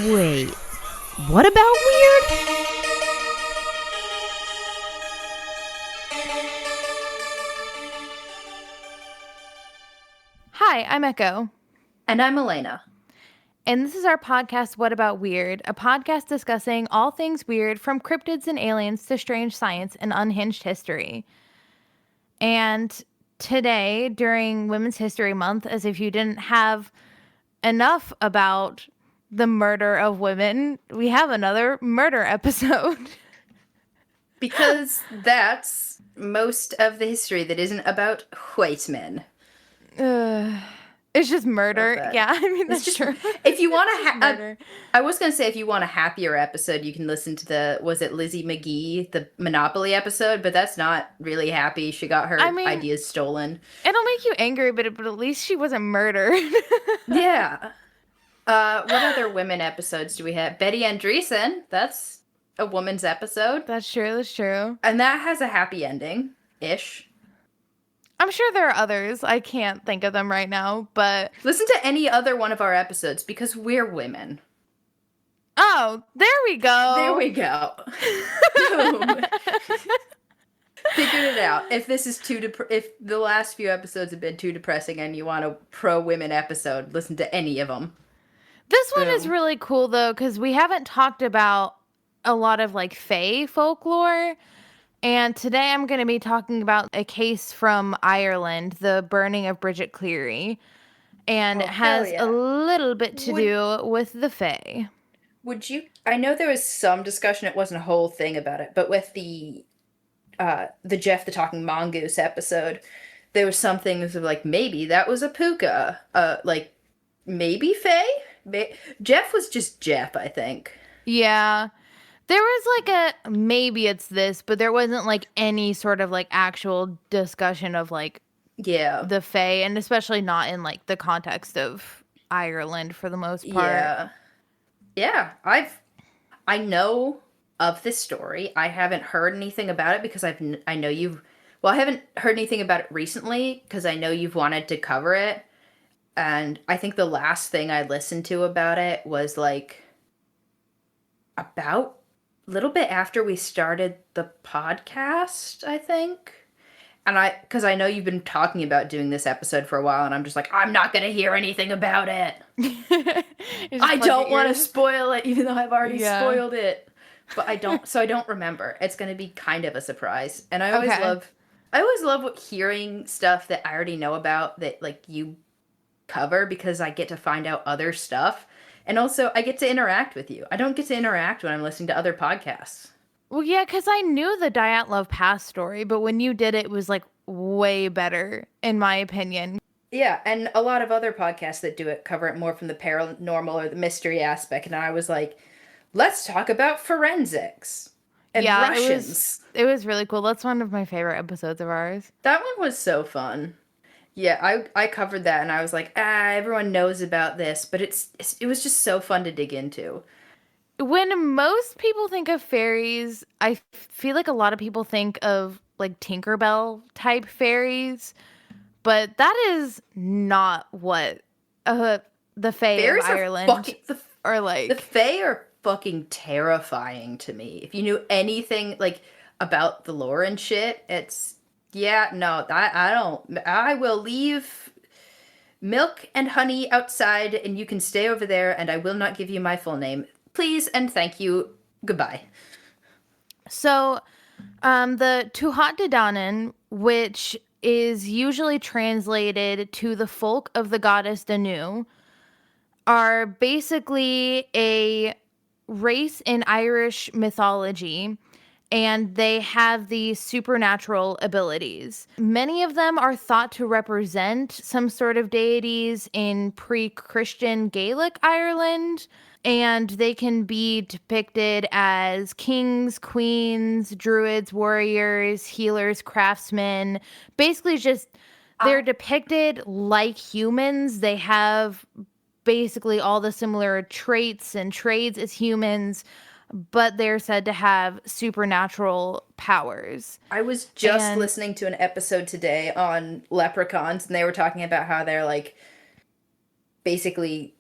Wait, what about weird? Hi, I'm Echo, And I'm Elena. and this is our podcast, What About Weird? A podcast discussing all things weird from cryptids and aliens to strange science and unhinged history. And today, during Women's History Month, as if you didn't have enough about the murder of women, we have another murder episode. Because that's most of the history that isn't about white men. It's just Love murder. that. Yeah, I mean, It's that's just, true. if you want It's just to, murder. I was going to say, if you want a happier episode, you can listen to was it Lizzie McGee, the Monopoly episode, but that's not really happy. She got I her mean, ideas stolen. it'll make you angry, but at least she wasn't murdered. Yeah. What other women episodes do we have? Betty Andreessen, that's a woman's episode. That's true. That's true. And that has a happy ending-ish. I'm sure there are others. I can't think of them right now, but Listen to any other one of our episodes because we're women. oh, there we go. There we go. Boom. Figured it out. If this is if the last few episodes have been too depressing and you want a pro women episode, listen to any of them. This one is Boom. really cool though, because we haven't talked about a lot of like Fae folklore. And today I'm going to be talking about a case from Ireland, the burning of Bridget Cleary. And Oh, it hell has a yeah. little bit to do with the Fae. Would you? I know there was some discussion. It wasn't a whole thing about it, but with the Jeff the Talking Mongoose episode, there was some things of like maybe that was a puka. Like maybe Faye. Jeff was just Jeff, I think. Yeah. There was like a maybe it's this, but there wasn't like any sort of like actual discussion of like Yeah. the Fae, and especially not in like the context of Ireland for the most part. Yeah. Yeah. I know of this story. I haven't heard anything about it because I know you've well, I haven't heard anything about it recently because I know you've wanted to cover it. And I think the last thing I listened to about it was like about a little bit after we started the podcast, I think. And because I know you've been talking about doing this episode for a while, and I'm just like, I'm not going to hear anything about it. I don't want to spoil it, even though I've already spoiled it. But so I don't remember. It's going to be kind of a surprise. And I always love hearing stuff that I already know about that like you cover because I get to find out other stuff. And also I get to interact with you. I don't get to interact when I'm listening to other podcasts. Well, yeah, because I knew the Dyatlov Pass story, but when you did it, it was like way better, in my opinion. Yeah, and a lot of other podcasts that do it cover it more from the paranormal or the mystery aspect. And I was like, let's talk about forensics and Russians. It was really cool. That's one of my favorite episodes of ours. That one was so fun. Yeah, I covered that and I was like, everyone knows about this, but it was just so fun to dig into. When most people think of fairies, I feel like a lot of people think of like Tinkerbell type fairies, but that is not what the Fae of Fairies Ireland are like. The Fae are fucking terrifying to me. If you knew anything like about the lore and shit, I will leave milk and honey outside and you can stay over there and I will not give you my full name. Please and thank you. Goodbye. So, the Tuatha De Danann, which is usually translated to the folk of the goddess Danu, are basically a race in Irish mythology, and they have these supernatural abilities. Many of them are thought to represent some sort of deities in pre-Christian Gaelic Ireland, and they can be depicted as kings, queens, druids, warriors, healers, craftsmen. Basically, just they're depicted like humans. They have basically all the similar traits and trades as humans, but they're said to have supernatural powers. I was just listening to an episode today on leprechauns, and they were talking about how they're like basically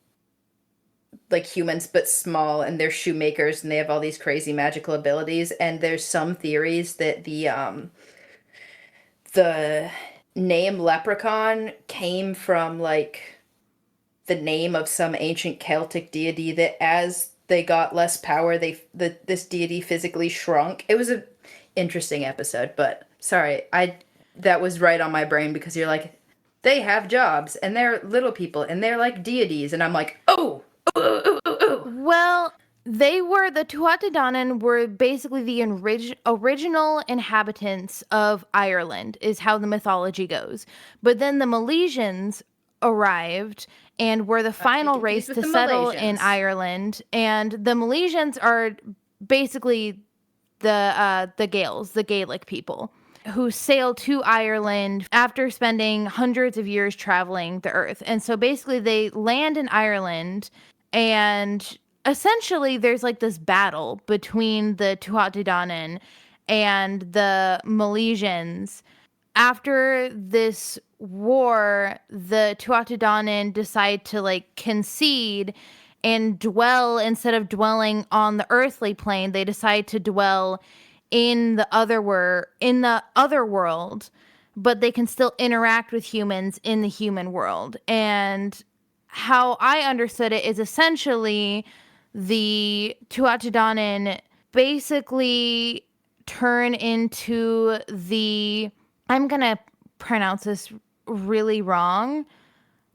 like humans but small, and they're shoemakers and they have all these crazy magical abilities. And there's some theories that the name leprechaun came from like the name of some ancient Celtic deity that as they got less power, this deity physically shrunk. It was a interesting episode, but sorry, I that was right on my brain because you're like, they have jobs and they're little people and they're like deities, and I'm like, oh, ooh, ooh, ooh, ooh. Well, the Tuatha were basically the original inhabitants of Ireland, is how the mythology goes. But then the Milesians arrived and were the Not to be final confused race with to the settle in Malaysians. Ireland. And the Milesians are basically the Gaels, the Gaelic people, who sailed to Ireland after spending hundreds of years traveling the earth. And so basically they land in Ireland, and essentially there's like this battle between the Tuatha and the Milesians. After this war, the Tuatha decide to like concede and dwell, instead of dwelling on the earthly plane, they decide to dwell in the other world, but they can still interact with humans in the human world. And how I understood it is essentially the Tuatha basically turn into the, I'm gonna pronounce this really wrong,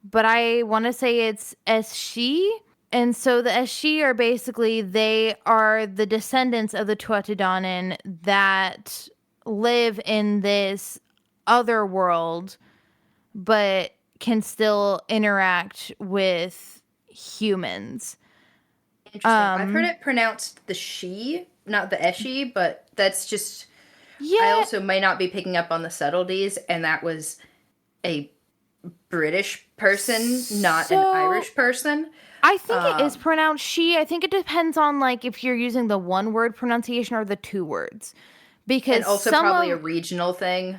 but I want to say it's Esshi. And so the Esshi are basically, they are the descendants of the Tuatha that live in this other world, but can still interact with humans. Interesting. I've heard it pronounced the she, not the eshi, but that's just. I Yeah, also may not be picking up on the subtleties, and that was a British person, not an so Irish person. I think it is Um, pronounced she. I think it depends on like if you're using the one word pronunciation or the two words. and Because also some probably a of, regional thing.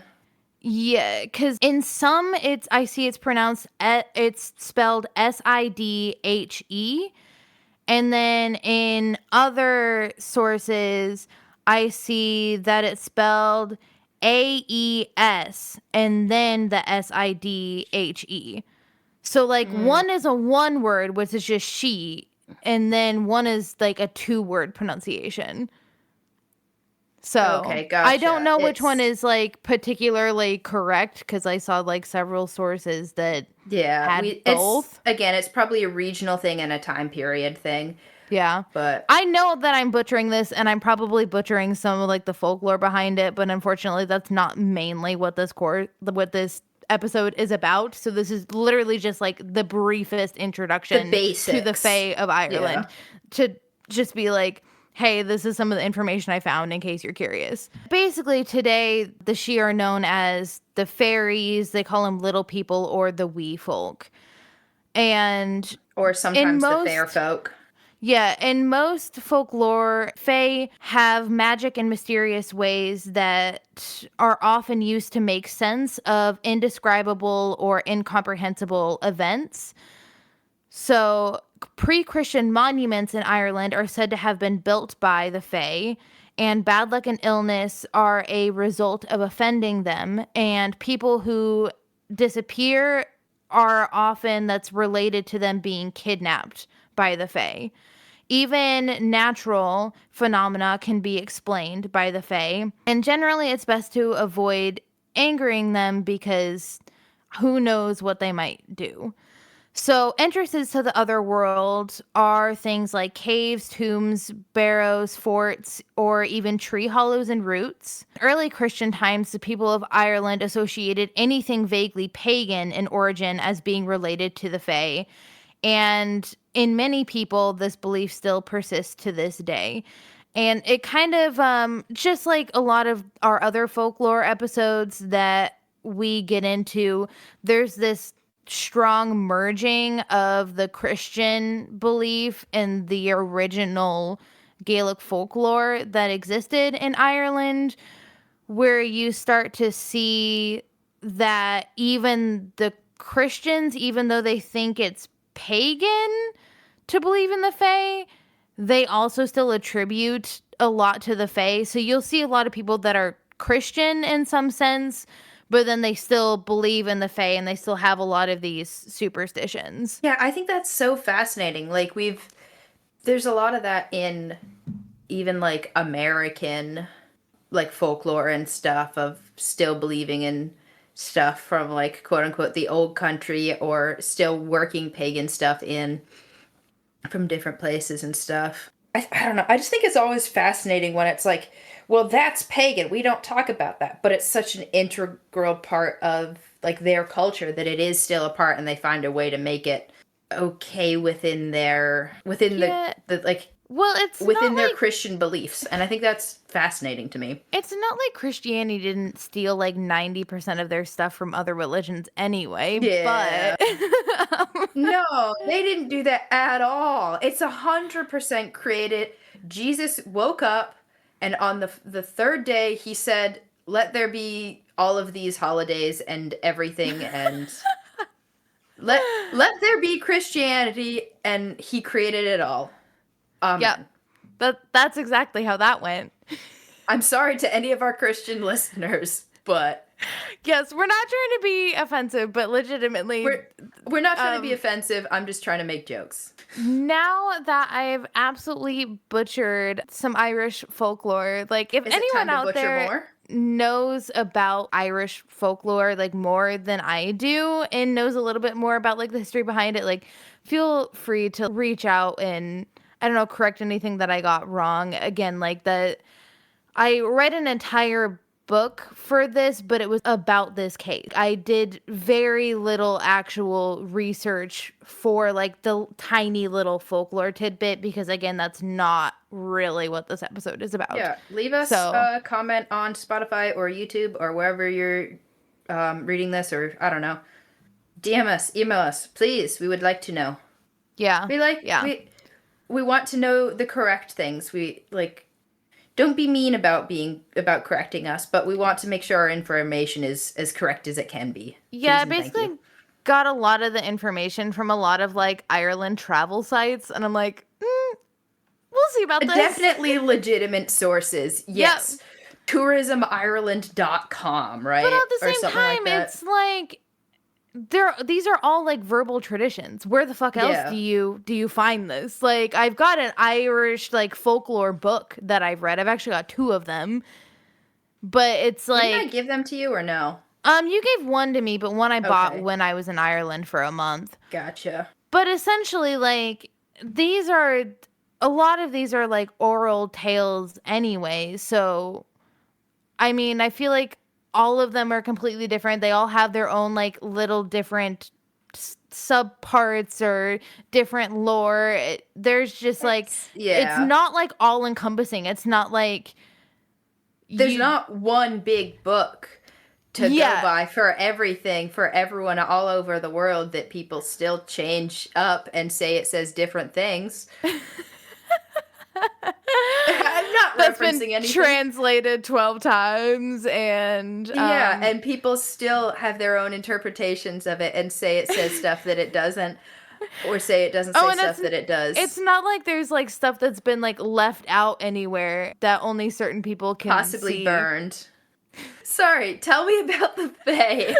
yeah, because in some I see it's pronounced, it's spelled Sidhe. And then in other sources, I see that it's spelled AES and then the SIDHE. So like Mm, one is a one word, which is just she, and then one is like a two word pronunciation. So okay, I don't gotcha. know which one It's is like particularly correct, because I saw like several sources that yeah, had we it's both. again, it's probably a regional thing and a time period thing, Yeah. but I know that I'm butchering this, and I'm probably butchering some of like the folklore behind it, but unfortunately that's not mainly what this episode is about. So this is literally just like the briefest the introduction to the basics. Fae of Ireland, Yeah. to just be like, hey, this is some of the information I found in case you're curious. Basically, today the Shi are known as the fairies. They call them little people or the wee folk. And Or in sometimes the fair most folk. yeah, in most folklore, Fae have magic in mysterious ways that are often used to make sense of indescribable or incomprehensible events. So, pre Christian monuments in Ireland are said to have been built by the Fae, and bad luck and illness are a result of offending them. And people who disappear are often that's related to them being kidnapped by the Fae. Even natural phenomena can be explained by the Fae, and generally it's best to avoid angering them because who knows what they might do. So, entrances to the other world are things like caves, tombs, barrows, forts, or even tree hollows and roots. Early Christian times, the people of Ireland associated anything vaguely pagan in origin as being related to the Fae. And in many people, this belief still persists to this day. And it kind of, just like a lot of our other folklore episodes that we get into, there's this strong merging of the Christian belief and the original Gaelic folklore that existed in Ireland, where you start to see that even the Christians, even though they think it's pagan, to believe in the Fae, they also still attribute a lot to the Fae. So you'll see a lot of people that are Christian in some sense, but then they still believe in the Fae and they still have a lot of these superstitions. Yeah, I think that's so fascinating. Like there's a lot of that in even like American like folklore and stuff of still believing in stuff from like quote unquote the old country or still working pagan stuff in from different places and stuff. I don't know. I just think it's always fascinating when it's like, well, that's pagan. We don't talk about that. But it's such an integral part of like their culture that it is still a part and they find a way to make it okay within Yeah. the like Well, it's not within their like Christian beliefs. And I think that's fascinating to me. it's not like Christianity didn't steal like 90% of their stuff from other religions anyway, Yeah. but No, they didn't do that at all. It's 100% created. Jesus woke up, and on the third day, he said, "Let there be all of these holidays and everything, and let there be Christianity." And he created it all. yeah, Amen. that's exactly how that went. I'm sorry to any of our Christian listeners, but Yes, we're not trying to be offensive, but legitimately, we're we're not trying to be um, offensive. I'm just trying to make jokes. now that I've absolutely butchered some Irish folklore, like if Is it anyone time to out butcher there more? knows about Irish folklore like more than I do and knows a little bit more about like the history behind it, like feel free to reach out and I don't know, correct anything that I got wrong. Again, like that I read an entire book for this, but it was about this case. I did very little actual research for like the tiny little folklore tidbit because again, that's not really what this episode is about. Yeah, leave us So, a comment on Spotify or YouTube or wherever you're reading this, or I don't know. DM us, email us, please. We would like to know. yeah. We like Yeah. we want to know the correct things. We like don't be mean about being about correcting us, but we want to make sure our information is as correct as it can be. Yeah, Please I and thank you. basically got a lot of the information from a lot of like Ireland travel sites and I'm like, we'll see about this. Definitely legitimate sources. Yeah. Yes. Tourismireland.com, But right? at the Or same something like time, that. it's like these are all like verbal traditions. Where the fuck else Yeah. do you find this? Like I've got an Irish like folklore book that I've read. I've actually got two of them. But it's Didn't I like give them to you or no? you gave one to me, but one I bought Okay. when I was in Ireland for a month. Gotcha. But essentially like these are a lot of these are like oral tales anyway. So I mean, I feel like all of them are completely different. They all have their own like little different subparts or different lore. There's just like it's Yeah. not like all encompassing. It's not like There's you not one big book to go yeah. by for everything for everyone all over the world that people still change up and say it says different things. I'm not That's been referencing anything. translated 12 times and Yeah, and people still have their own interpretations of it and say it says stuff that it doesn't, or say it doesn't oh, say and stuff that it it's does. not like there's like stuff that's been like left out anywhere that only certain people can Possibly see. burned. Sorry, tell me about the Fae.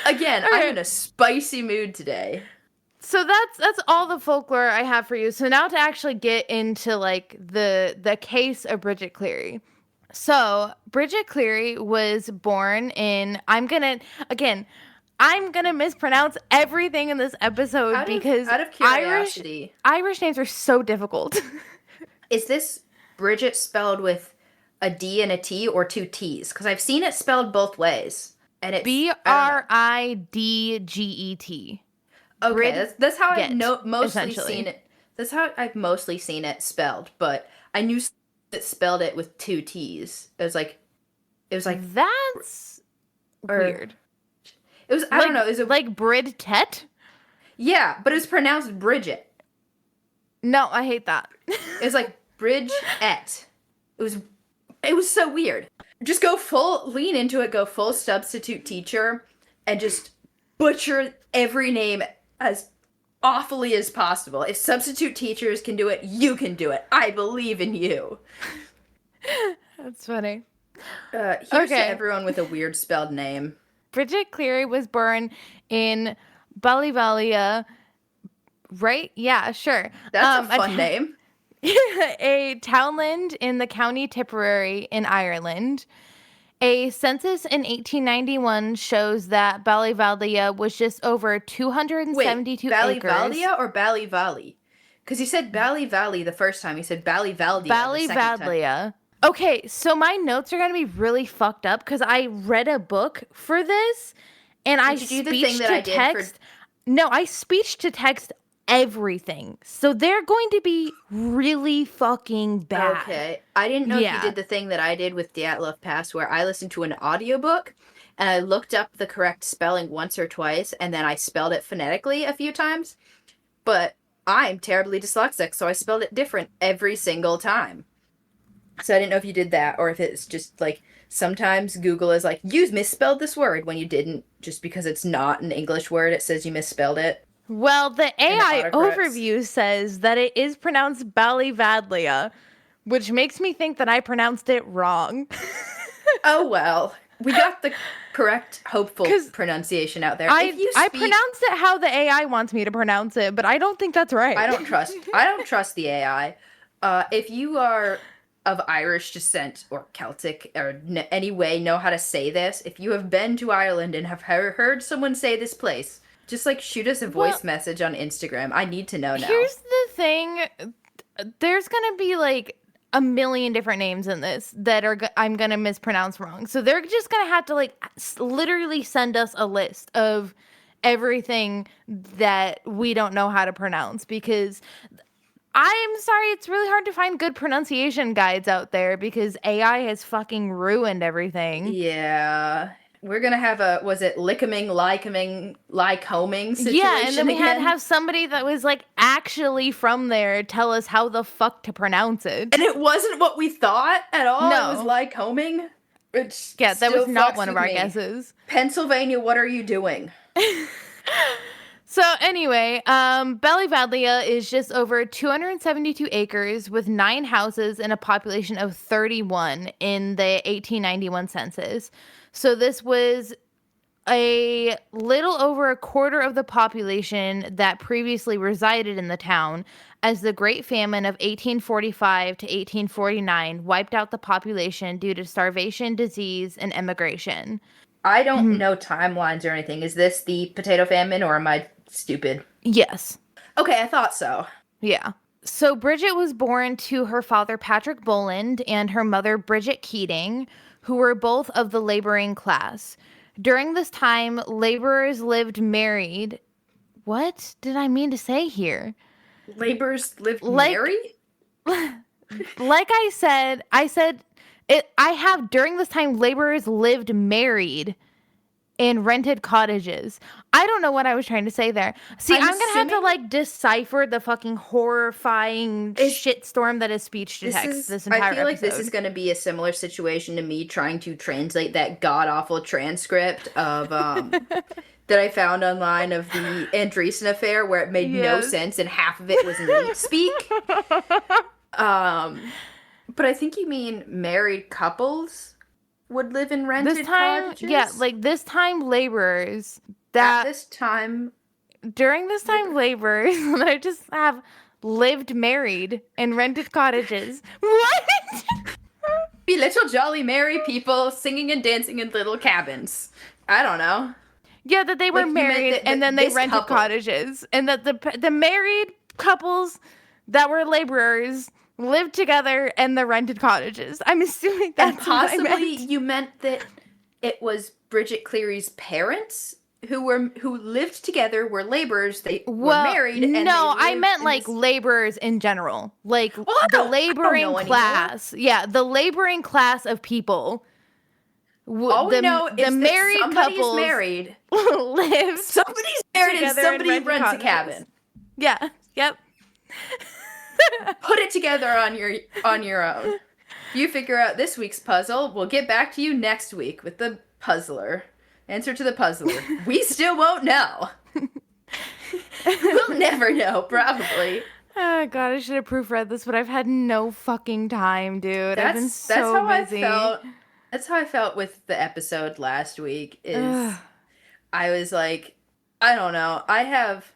Again, I'm Okay. in a spicy mood today. So that's all the folklore I have for you. So now to actually get into like the case of Bridget Cleary. So Bridget Cleary was born in I'm gonna mispronounce everything in this episode because Out of Irish curiosity, Irish names are so difficult. is this Bridget spelled with a D and a T or two T's? Because I've seen it spelled both ways, and it's I don't know. Bridget. Okay, that's how I've Get mostly seen essentially. it. That's how I've mostly seen it spelled, but I knew it spelled it with two T's. It was like That's or weird. it was I don't know. It was a Like Bridtet? yeah, but it was pronounced Bridget. No, I hate that. It was like Bridget. It was so weird. Just go full lean into it, go full substitute teacher and just butcher every name as awfully as possible. If substitute teachers can do it, you can do it. I believe in you. That's funny. Here's to Okay. everyone with a weird spelled name. Bridget Cleary was born in Ballyvalia, right? Yeah, sure. That's a A, fun name. a townland in the county Tipperary in Ireland. A census in 1891 shows that Ballyvalia was just over Wait, 272 acres. Ballyvalia or Ballyvalley? Because you said Valley the first time. You said Ballyvaldia the second time. Ballyvalia. Okay, so my notes are going to be really fucked up because I read a book for this and I Did you do the thing speech that to I did for... text. No, I speech to text everything. So they're going to be really fucking bad. Okay. I didn't know if you Yeah. did the thing that I did with Dyatlov Pass where I listened to an audiobook and I looked up the correct spelling once or twice and then I spelled it phonetically a few times. But I'm terribly dyslexic, so I spelled it different every single time. So I didn't know if you did that or if it's just like sometimes Google is like, you misspelled this word when you didn't, just because it's not an English word, it says you misspelled it Well, the and it AI autocorrects. overview says that it is pronounced Ballyvadlia, which makes me think that I pronounced it wrong. Oh well, we got the correct, hopeful Because pronunciation out there. If I you I speak, pronounced it how the AI wants me to pronounce it, but I don't think that's right. I don't trust the AI. If you are of Irish descent or Celtic or any way know how to say this, if you have been to Ireland and have heard someone say this place, just like shoot us a Well, voice message on Instagram. I need to know now. here's the thing. There's going to be like a million different names in this that I'm going to mispronounce wrong. So they're just going to have to like literally send us a list of everything that we don't know how to pronounce because I'm sorry, it's really hard to find good pronunciation guides out there because AI has fucking ruined everything. Yeah. We're gonna have a, was it lickaming, lycoming Yeah, and then situation we had to again? have somebody that was like actually from there tell us how the fuck to pronounce it. And it wasn't what we thought at all. It was No. lycoming, which Yeah, that was still not fucks one of with our me. guesses. Pennsylvania, what are you doing? So anyway, Ballyvadlia is just over 272 acres with 9 houses and a population of 31 in the 1891 census. So this was a little over a quarter of the population that previously resided in the town, as the Great Famine of 1845 to 1849 wiped out the population due to starvation, disease, and emigration. I don't know timelines or anything. Is this the potato famine or am I stupid? Yes. Okay, I thought so. Yeah. So Bridget was born to her father, Patrick Boland, and her mother, Bridget Keating, who were both of the laboring class. During this time, laborers lived married. What did I mean to say here? Laborers lived Like merry? like I said it I have during this time laborers lived married in rented cottages. I don't know what I was trying to say there. See, I'm I'm gonna have to assuming like decipher the fucking horrifying is shitstorm that is speech to this text is this I entire feel like this is episode. going to be a similar situation to me trying to translate that god awful transcript of that I found online of the Andreessen affair where it made no Yes. sense and half of it was neat speak. Um, but I think you mean married couples would live in This rented time, yeah, cottages. like this time laborers At that this time, during this time labor. laborers that just have lived married in rented cottages. What? Be little jolly merry people singing and dancing in little cabins. I don't know. Yeah, that they were Like you meant married and then they this rented couple. cottages, and that the married couples that were laborers lived together in the rented cottages. I'm assuming And that's what I possibly meant. you meant that it was Bridget Cleary's parents who lived together, were laborers, they were Well, married, and they no, I lived meant in like this. laborers in general, like Well, the I don't laboring know anymore. class. Yeah, the laboring class of people. All we The know the is that married somebody is couples married. lived Somebody's married and together in somebody rented rents a cottages. cabin. Yeah. Yep. Put it together on your own. If you figure out this week's puzzle, we'll get back to you next week with the puzzler. Answer to the puzzler. We still won't know. We'll never know, probably. Oh god, I should have proofread this, but I've had no fucking time, dude. I've been That's so how I busy. felt. That's how I felt with the episode last week Ugh. is I was like, I don't know. I have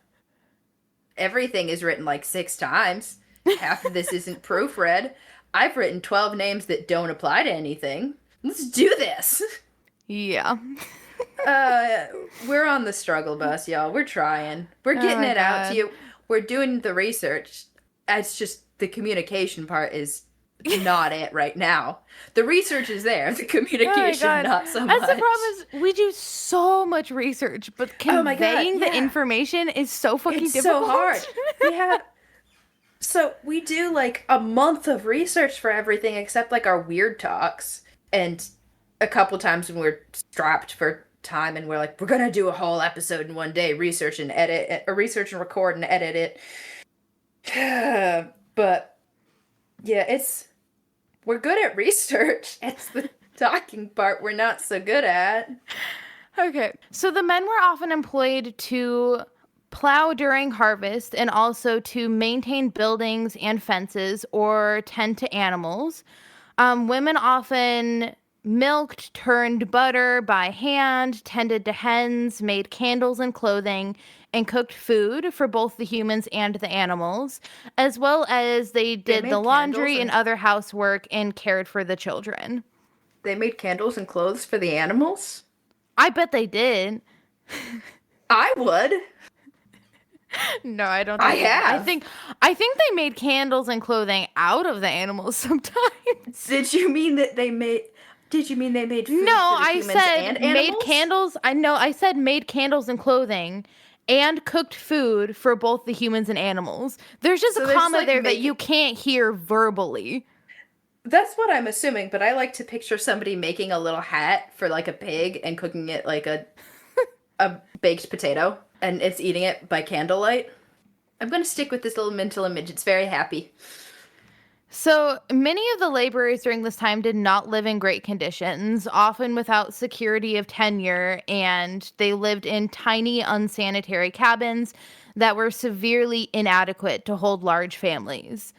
everything is written like 6 times. Half of this isn't proofread. I've written 12 names that don't apply to anything. Let's do this. Yeah. Uh, we're on the struggle bus, y'all. We're trying. We're Oh getting my it out to god. you. We're doing the research. It's just the communication part is not it right now. The research is there, the Oh my communication god. not so That's the much. problem is we do so much research, but Oh my god, conveying the yeah. information is so fucking It's so hard. difficult. We have so we do like a month of research for everything except like our weird talks and a couple times when we're strapped for time and we're like we're gonna do a whole episode in one day, research and edit or research and record and edit it. But yeah, it's we're good at research. It's the talking part we're not so good at. Okay. So the men were often employed to plow during harvest and also to maintain buildings and fences or tend to animals. Women often milked, turned butter by hand, tended to hens, made candles and clothing, and cooked food for both the humans and the animals, as well as they They did the made candles laundry and and other housework and cared for the children. they made candles and clothes for the animals. I bet they did. I would. No, I don't I think they did. have. I think they made candles and clothing out of the animals sometimes. Did you mean that they made? Did you mean they made No, food for the I humans and said made animals? candles. I know I said made candles and clothing and cooked food for both the humans and animals. There's just a So they're just comma like there that making. you can't hear verbally. That's what I'm assuming, but I like to picture somebody making a little hat for like a pig and cooking it like a baked potato, and it's eating it by candlelight. I'm gonna stick with this little mental image. It's very happy. So many of the laborers during this time did not live in great conditions, often without security of tenure, and they lived in tiny, unsanitary cabins that were severely inadequate to hold large families.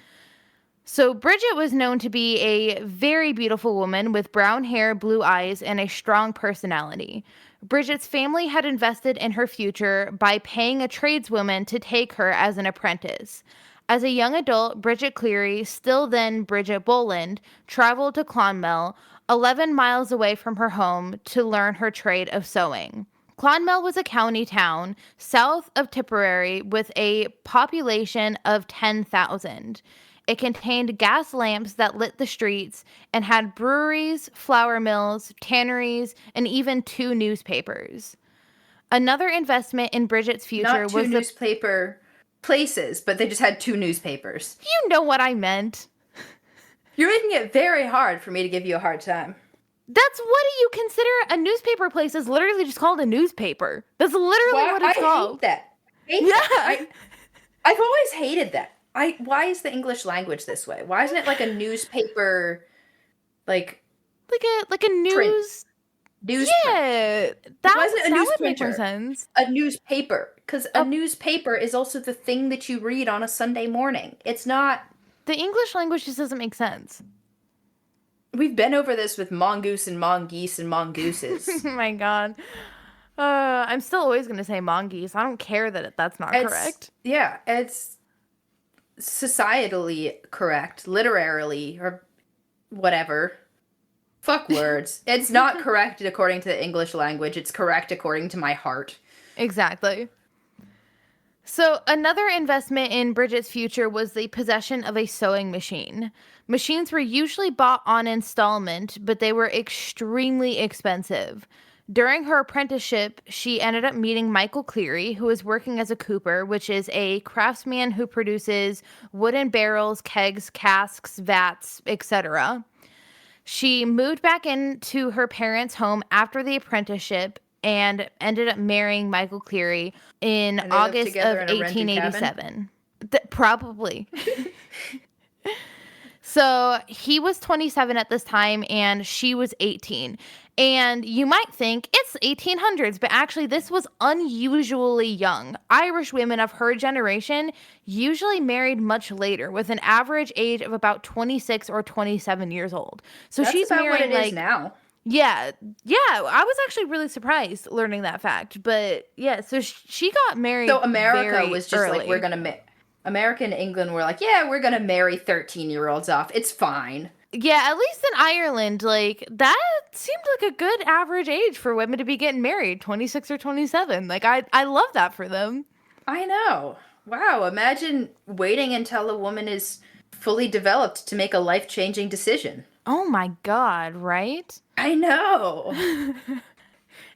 So Bridget was known to be a very beautiful woman with brown hair, blue eyes, and a strong personality. Bridget's family had invested in her future by paying a tradeswoman to take her as an apprentice. As a young adult, Bridget Cleary, still then Bridget Boland, traveled to Clonmel, 11 miles away from her home, to learn her trade of sewing. Clonmel was a county town south of Tipperary with a population of 10,000. It contained gas lamps that lit the streets and had breweries, flour mills, tanneries, and even two newspapers. Another investment in Bridget's future Not two was the. newspaper places, but they just had two newspapers. You know what I meant. You're making it very hard for me to give you a hard time. That's what do you consider a newspaper place is literally just called a newspaper. That's literally Why what I it's called. hate that. Hate that. Yeah. I've always hated that. Why is the English language this way? Why isn't it like a newspaper like Like a print news. newsprint? Yeah. Why isn't it a That would make more newsprinter? sense. A newspaper, because a Uh, newspaper is also the thing that you read on a Sunday morning. It's not. the English language just doesn't make sense. We've been over this with mongoose and mongoose and Oh mongooses. my god. I'm still always going to say mongoose. I don't care that that's not It's correct. yeah, it's societally correct, literarily or whatever. Fuck words. It's not correct according to the English language. It's correct according to my heart. Exactly. So, another investment in Bridget's future was the possession of a sewing machine. Machines were usually bought on installment, but they were extremely expensive. During her apprenticeship, she ended up meeting Michael Cleary, who was working as a cooper, which is a craftsman who produces wooden barrels, kegs, casks, vats, etc. She moved back into her parents' home after the apprenticeship and ended up marrying Michael Cleary in And they lived August together of in a rented cabin. 1887. Probably. So he was 27 at this time and she was 18. And you might think it's 1800s, but actually this was unusually young. Irish women of her generation usually married much later with an average age of about 26 or 27 years old. So That's she's about what marrying it is like now. yeah, yeah, I was actually really surprised learning that fact. But yeah, so she got So married America very was just like, we're early. gonna America and England were like, yeah, we're gonna marry 13-year-olds off. It's fine. Yeah, at least in Ireland, like that seemed like a good average age for women to be getting married, 26 or 27. Like I love that for them. I know. Wow, imagine waiting until a woman is fully developed to make a life-changing decision. Oh my god, right? I know.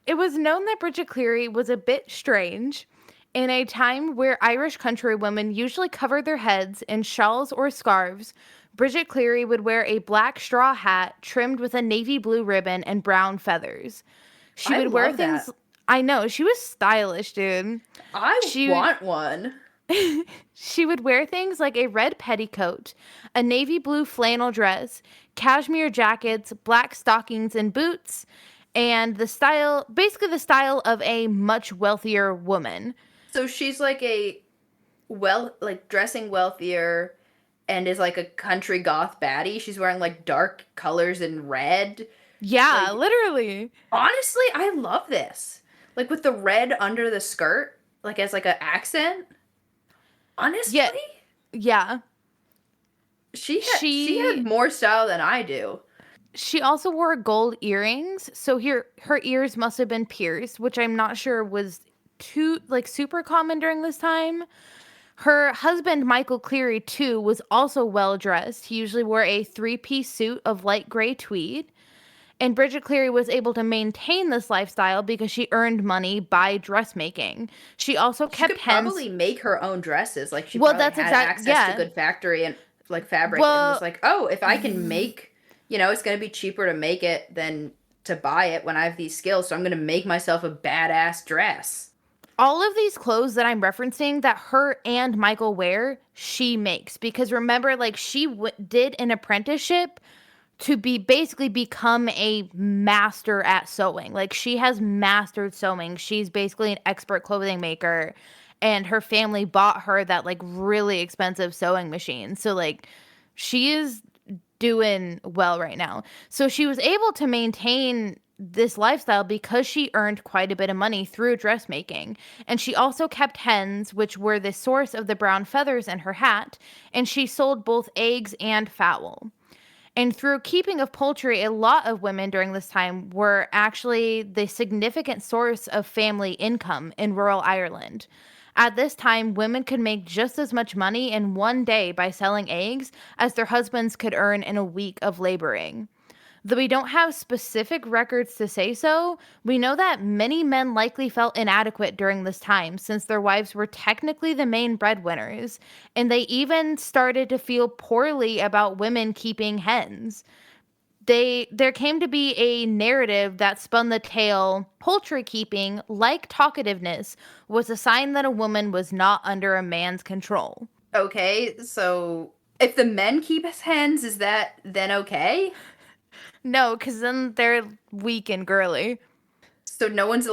It was known that Bridget Cleary was a bit strange. In a time where Irish countrywomen usually covered their heads in shawls or scarves, Bridget Cleary would wear a black straw hat trimmed with a navy blue ribbon and brown feathers. She I would wear love things, that. I know, she was stylish, dude. I She want one. she would wear things like a red petticoat, a navy blue flannel dress, cashmere jackets, black stockings and boots, and basically the style of a much wealthier woman. So she's like a like dressing wealthier and is like a country goth baddie. She's wearing like dark colors and red. Yeah, Like literally. honestly, I love this. Like with the red under the skirt, like as like an accent. Yeah, Honestly, yeah. she had She more style than I do. she also wore gold earrings, so here her ears must have been pierced, which I'm not sure was too like super common during this time. Her husband, Michael Cleary, too, was also well dressed. He usually wore a three-piece suit of light gray tweed. And Bridget Cleary was able to maintain this lifestyle because she earned money by dressmaking. She also She kept could hens. probably make her own dresses. Like she Well, probably that's had exact. access to Yeah. good factory and like fabric and was Well, like, "Oh, if I can make, it's going to be cheaper to make it than to buy it when I have these skills, so I'm going to make myself a badass dress." all of these clothes that I'm referencing that her and Michael wear, she makes because remember, like she did an apprenticeship to be basically become a master at sewing. Like she has mastered sewing. She's basically an expert clothing maker and her family bought her that like really expensive sewing machine. So like she is doing well right now. So she was able to maintain this lifestyle because she earned quite a bit of money through dressmaking. And she also kept hens, which were the source of the brown feathers in her hat, and she sold both eggs and fowl. And through keeping of poultry, a lot of women during this time were actually the significant source of family income in rural Ireland. At this time, women could make just as much money in one day by selling eggs as their husbands could earn in a week of laboring. Though we don't have specific records to say so, we know that many men likely felt inadequate during this time since their wives were technically the main breadwinners, and they even started to feel poorly about women keeping hens. There came to be a narrative that spun the tale poultry keeping, like talkativeness, was a sign that a woman was not under a man's control. Okay, so if the men keep his hens, is that then okay? No, because then they're weak and girly. So no one's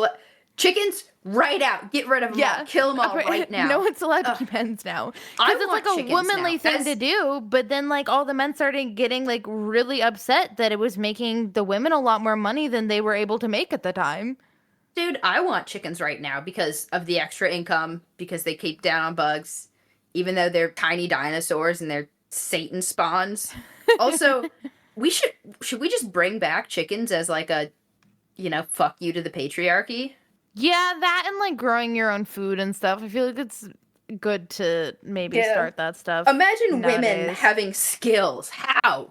chickens right out. Get rid of them all. Yeah. Kill them all right No now. one's allowed to Ugh, keep hens now. I Because it's like want a chickens now. womanly thing to do. But then, like, all the men started getting, like, really upset that it was making the women a lot more money than they were able to make at the time. Dude, I want chickens right now because of the extra income, because they keep down on bugs, even though they're tiny dinosaurs and they're Satan spawns. Also, we should we just bring back chickens as like a, fuck you to the patriarchy? Yeah, that and, like, growing your own food and stuff. I feel like it's good to maybe Yeah. start that stuff Imagine women nowadays. having skills. How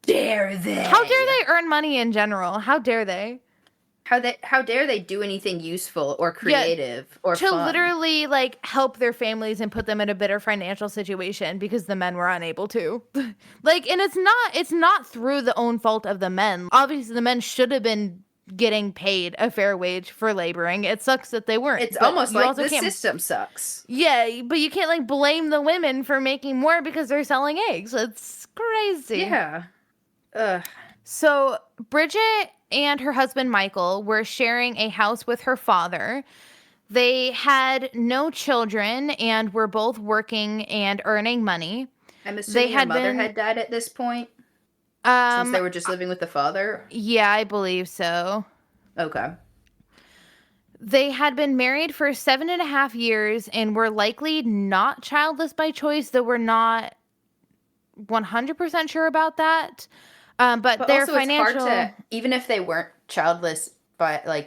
dare How dare they? they earn money in general? How dare they? How dare they do anything useful or Yeah, creative or to fun? literally like help their families and put them in a better financial situation because the men were unable to. Like and it's not through the own fault of the men. Obviously the men should have been getting paid a fair wage for laboring. It sucks that they weren't, It's but almost you like also the can't system sucks. yeah, but you can't like blame the women for making more because they're selling eggs. It's Crazy. Yeah. Ugh. So, Bridget and her husband Michael were sharing a house with her father. They had no children and were both working and earning money. I'm They assuming your had mother been, had died at this point, since um, they were just living with the father. yeah, I believe so. Okay. They had been married for 7.5 years and were likely not childless by choice, though we're not 100% sure about that. But But their also, it's hard financial, to, even if they weren't childless by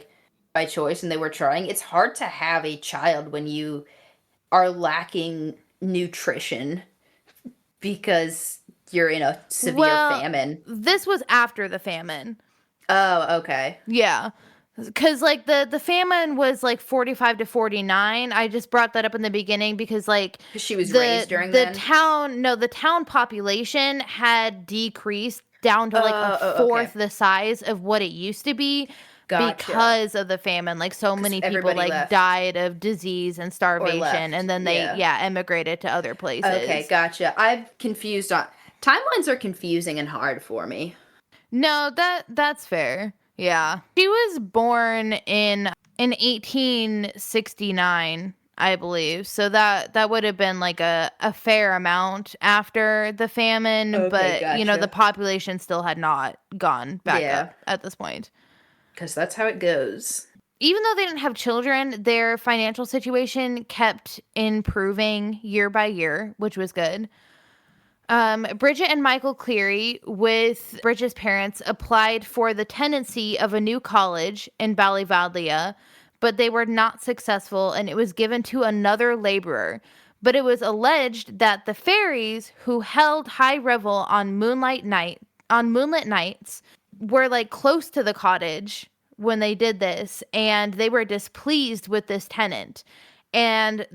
choice and they were trying, it's hard to have a child when you are lacking nutrition because you're in a severe well, famine. this was after the famine. Oh, okay. Yeah. Cuz like the famine was like 45 to 49. I just brought that up in the beginning because like Because she was raised during then. the town population had decreased down to like a Oh, fourth okay. the size of what it used to be Gotcha. because of the famine. Like so Because many people everybody like left died of disease and or starvation and left. then they Yeah. emigrated to other Okay, places. gotcha. I'm confused on timelines are confusing and hard for me. No, that's fair. Yeah. She was born in 1869, I believe. So that would have been like a fair amount after the famine, Okay, but the gotcha. population still had not gone back Yeah, up at this point. because that's how it goes. Even though they didn't have children, their financial situation kept improving year by year, which was good. Bridget and Michael Cleary, with Bridget's parents, applied for the tenancy of a new college in Ballyvalia, but they were not successful and it was given to another laborer. But it was alleged that the fairies who held high revel on moonlit nights were like close to the cottage when they did this and they were displeased with this tenant. And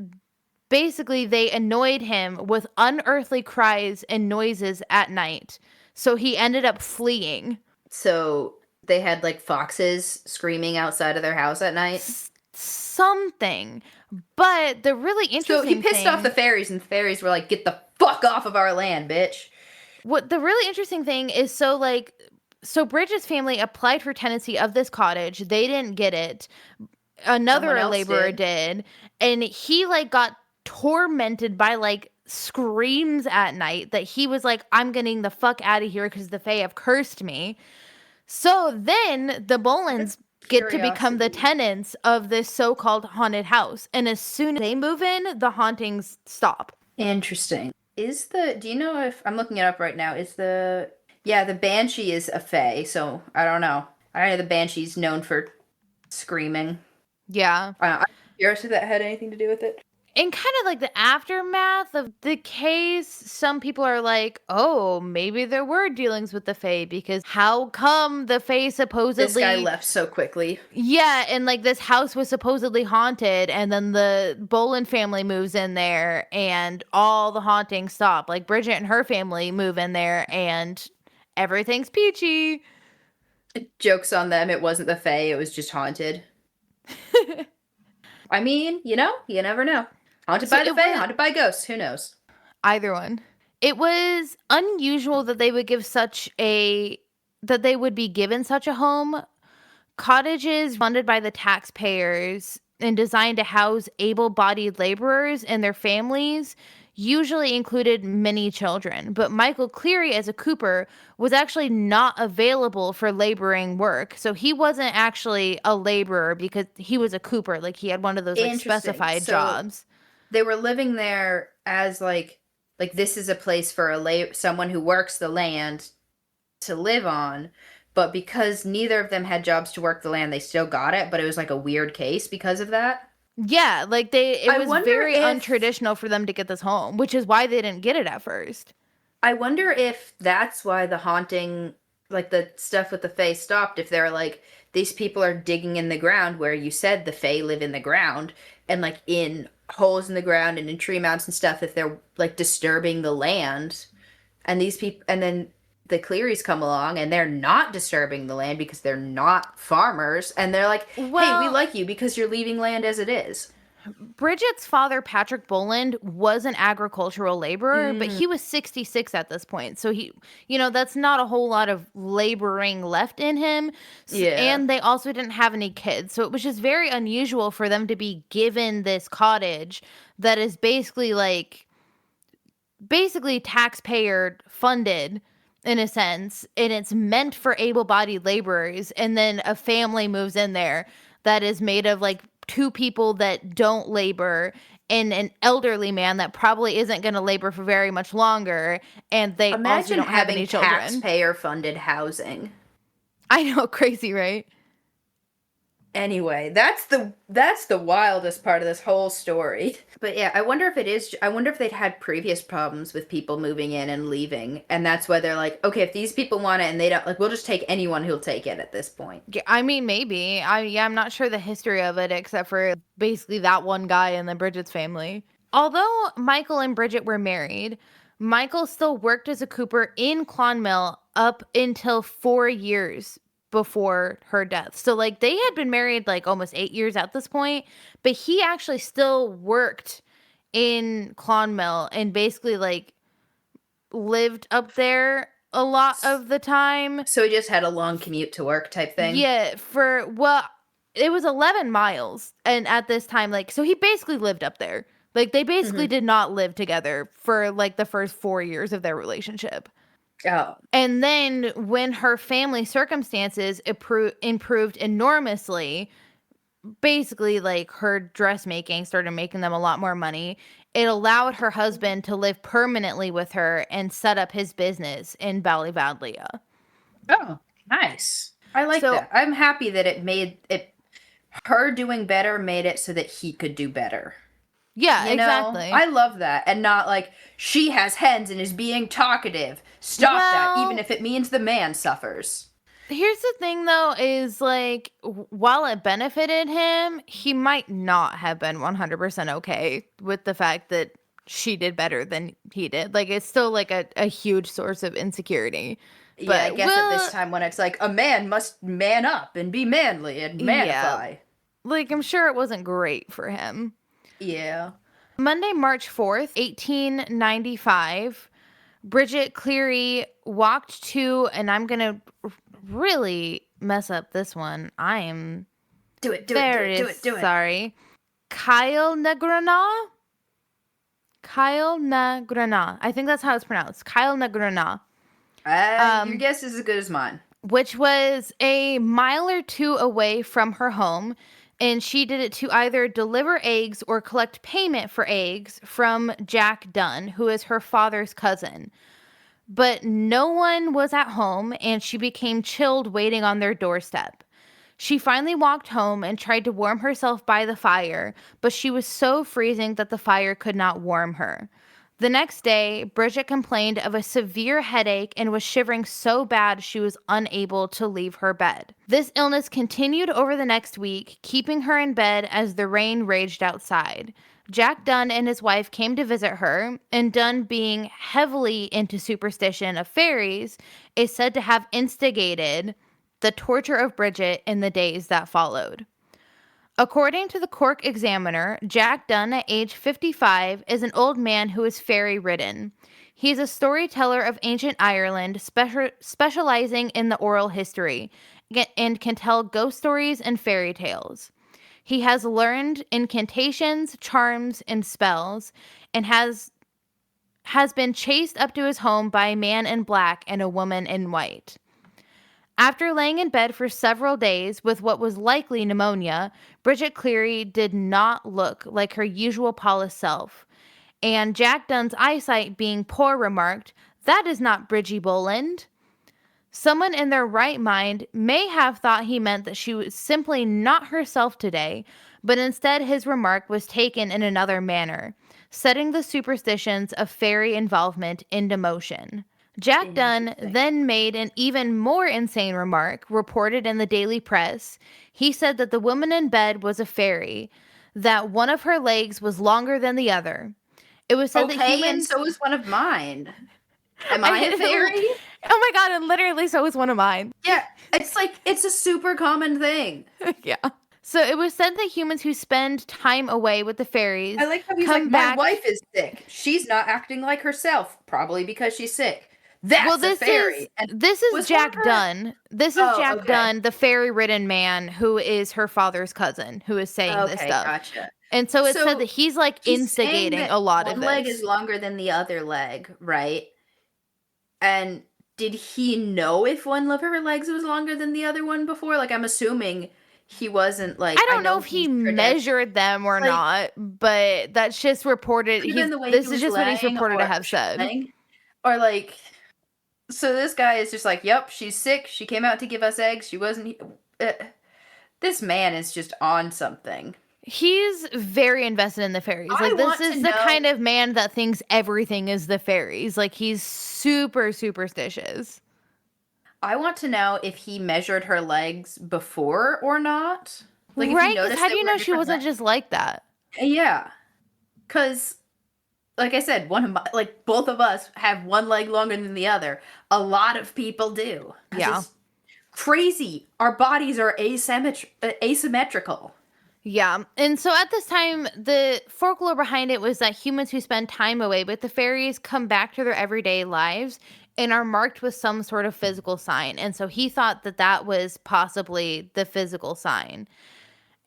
basically, they annoyed him with unearthly cries and noises at night. So he ended up fleeing. So they had like foxes screaming outside of their house at night. Something. But the really So he interesting pissed off the thing, fairies, and the fairies were like, "Get the fuck off of our land, bitch." what the really interesting thing is so Bridget's family applied for tenancy of this cottage. They didn't get it. Someone Another else laborer did. did. And he like got tormented by like screams at night that he was like, I'm getting the fuck out of here because the Fae have cursed me. So then the Out of Bolins get to become the curiosity, tenants of this so-called haunted house. And as soon as they move in, the hauntings stop. interesting. Do you know if I'm looking it up right now? Yeah, the banshee is a fae, so I don't know. I know the banshee's known for screaming. Yeah. I'm curious if that had anything to do with it. In kind of like the aftermath of the case, some people are like, oh, maybe there were dealings with the Fae because how come the Fae This guy supposedly, left so quickly. yeah, and like this house was supposedly haunted, and then the Bolin family moves in there and all the hauntings stop. Like Bridget and her family move in there and everything's peachy. Joke's on them, it wasn't the fae, it was just haunted. I mean, you never know. Haunted So by the it fae, was haunted by ghosts, who knows? either one. It was unusual that they would be given such a home. Cottages funded by the taxpayers and designed to house able bodied laborers and their families usually included many children. But Michael Cleary, as a Cooper, was actually not available for laboring work. So he wasn't actually a laborer because he was a Cooper. Like he had one of those like Interesting. specified So jobs. they were living there as like this is a place for someone who works the land to live on, but because neither of them had jobs to work the land, they still got it, but it was like a weird case because of that. Yeah, like it I was wonder very if untraditional for them to get this home, which is why they didn't get it at first. I wonder if that's why the haunting, like the stuff with the Fae stopped. If they're like, these people are digging in the ground where you said the Fae live in the ground and like in holes in the ground and in tree mounds and stuff, if they're like disturbing the land and these people, and then the Clearys come along and they're not disturbing the land because they're not farmers and they're like, hey, we Well, like you because you're leaving land as it is. Bridget's father, Patrick Boland, was an agricultural laborer, but Mm, he was 66 at this point. So that's not a whole lot of laboring left in him. yeah. And they also didn't have any kids. So it was just very unusual for them to be given this cottage that is basically taxpayer funded in a sense, and it's meant for able-bodied laborers, and then a family moves in there that is made of like two people that don't labor and an elderly man that probably isn't going to labor for very much longer, and they also Imagine don't have having any children. taxpayer funded housing. I know, crazy, right? Anyway, that's the wildest part of this whole story. But yeah, I wonder if they'd had previous problems with people moving in and leaving, and that's why they're like, okay, if these people want it and they don't, like, we'll just take anyone who'll take it at this point. Yeah, I mean, maybe. I'm not sure the history of it except for basically that one guy in the Bridget's family. Although Michael and Bridget were married, Michael still worked as a cooper in Clonmel up until 4 years before her death. So like they had been married like almost 8 years at this point, but he actually still worked in Clonmel and basically like lived up there a lot of the time. So he just had a long commute to work type thing. Yeah, it was 11 miles. And at this time, like, so he basically lived up there. Like, they basically Hmm. did not live together for like the first 4 years of their relationship. Oh, And then when her family circumstances improved enormously, basically, like, her dressmaking started making them a lot more money. It allowed her husband to live permanently with her and set up his business in Ballyvadlia. oh, nice. I like So, that. I'm happy that it made it her doing better made it so that he could do better. yeah, You know, exactly. I love that. And not like she has hens and is being talkative. Stop that, even Well, if it means the man suffers. here's the thing though, is like while it benefited him, he might not have been 100% okay with the fact that she did better than he did. Like it's still like a huge source of insecurity. Yeah, I But guess at this time when it's like a man must man up and be manly and yeah, manify. like I'm sure it wasn't great for him. Yeah. Monday, March 4th, 1895, Bridget Cleary walked to, and I'm going to really mess up this one. I am Do it, do it, do it, very do it, do it. sorry. Kyle Negrana? Kyle Negrana. I think that's how it's pronounced. Kyle Negrana. Your guess is as good as mine. Which was a mile or two away from her home. And she did it to either deliver eggs or collect payment for eggs from Jack Dunn, who is her father's cousin. But no one was at home, and she became chilled waiting on their doorstep. She finally walked home and tried to warm herself by the fire, but she was so freezing that the fire could not warm her. The next day, Bridget complained of a severe headache and was shivering so bad she was unable to leave her bed. This illness continued over the next week, keeping her in bed as the rain raged outside. Jack Dunn and his wife came to visit her, and Dunn, being heavily into superstition of fairies, is said to have instigated the torture of Bridget in the days that followed. According to the Cork Examiner, Jack Dunn, at age 55, is an old man who is fairy ridden. He is a storyteller of ancient Ireland, specializing in the oral history, and can tell ghost stories and fairy tales. He has learned incantations, charms, and spells, and has been chased up to his home by a man in black and a woman in white. After laying in bed for several days with what was likely pneumonia, Bridget Cleary did not look like her usual polished self. And Jack Dunn's eyesight being poor remarked, "That is not Bridgie Boland." Someone in their right mind may have thought he meant that she was simply not herself today, but instead his remark was taken in another manner, setting the superstitions of fairy involvement into motion. Jack Dunn Interesting. then made an even more insane remark, reported in the Daily Press. He said that the woman in bed was a fairy, that one of her legs was longer than the other. It was said that Okay, and humans. so is one of mine. Am I a Oh fairy? my god, and literally so was one of mine. Yeah, it's like it's a super common thing. Yeah. So it was said that humans who spend time away with the I fairies like how he's like, come my back. wife is sick. She's not acting like herself, probably because she's sick. Well, That's a this is fairy. And this is was one of Jack her. Dunn. This is Oh, Jack okay. Dunn, the fairy-ridden man who is her father's cousin, who is saying this Okay, stuff. gotcha. And so it's said that So he's like he's saying instigating that a lot of one leg is this. longer than the other leg, right? And did he know if one of her legs was longer than the other one before? Like, I'm assuming he wasn't like, I I don't know know if he he's Trinette. measured them or Like, not, but that's just reported. could have been He's the way he this is was just what he's laying reported to or have said. chilling. Or like, so this guy is just like, yep, she's sick. She came out to give us eggs. She wasn't. This man is just on something. He's very invested in the fairies. I Like this want to is the know. kind of man that thinks everything is the fairies. Like he's super superstitious. I want to know if he measured her legs before or not. Like if he Right? Cuz noticed how they do you were know she different wasn't legs. just like that? Yeah, because like I said, one of my like both of us have one leg longer than the other. A lot of people do because Yeah. it's crazy. Our bodies are asymmetrical. Yeah. And so at this time, the folklore behind it was that humans who spend time away with the fairies come back to their everyday lives and are marked with some sort of physical sign. And so he thought that that was possibly the physical sign.